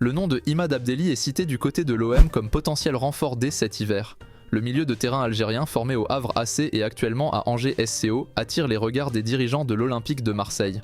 Le nom de Imad Abdelli est cité du côté de l'OM comme potentiel renfort dès cet hiver. Le milieu de terrain algérien formé au Havre AC et actuellement à Angers SCO attire les regards des dirigeants de l'Olympique de Marseille.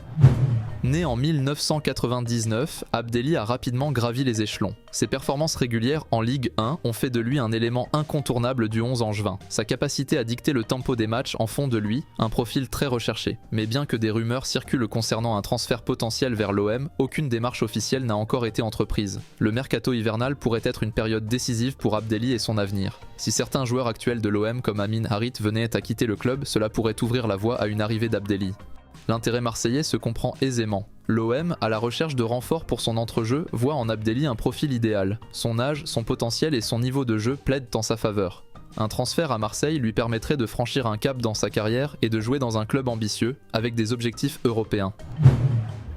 Né en 1999, Abdelli a rapidement gravi les échelons. Ses performances régulières en Ligue 1 ont fait de lui un élément incontournable du 11 angevin. Sa capacité à dicter le tempo des matchs en font de lui un profil très recherché. Mais bien que des rumeurs circulent concernant un transfert potentiel vers l'OM, aucune démarche officielle n'a encore été entreprise. Le mercato hivernal pourrait être une période décisive pour Abdelli et son avenir. Si certains joueurs actuels de l'OM comme Amin Harit venaient à quitter le club, cela pourrait ouvrir la voie à une arrivée d'Abdelli. L'intérêt marseillais se comprend aisément. L'OM, à la recherche de renforts pour son entrejeu, voit en Abdelli un profil idéal. Son âge, son potentiel et son niveau de jeu plaident en sa faveur. Un transfert à Marseille lui permettrait de franchir un cap dans sa carrière et de jouer dans un club ambitieux, avec des objectifs européens.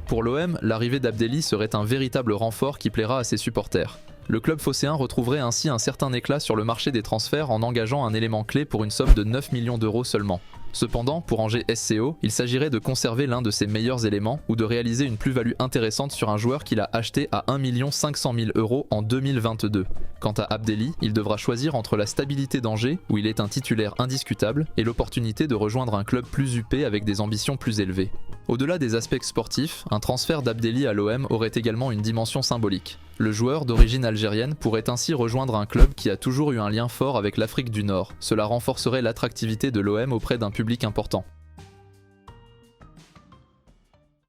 Pour l'OM, l'arrivée d'Abdelli serait un véritable renfort qui plaira à ses supporters. Le club phocéen retrouverait ainsi un certain éclat sur le marché des transferts en engageant un élément clé pour une somme de 9 millions d'euros seulement. Cependant, pour Angers SCO, il s'agirait de conserver l'un de ses meilleurs éléments ou de réaliser une plus-value intéressante sur un joueur qu'il a acheté à 1 500 000 € en 2022. Quant à Abdelli, il devra choisir entre la stabilité d'Angers, où il est un titulaire indiscutable, et l'opportunité de rejoindre un club plus huppé avec des ambitions plus élevées. Au-delà des aspects sportifs, un transfert d'Abdelli à l'OM aurait également une dimension symbolique. Le joueur d'origine algérienne pourrait ainsi rejoindre un club qui a toujours eu un lien fort avec l'Afrique du Nord. Cela renforcerait l'attractivité de l'OM auprès d'un public important.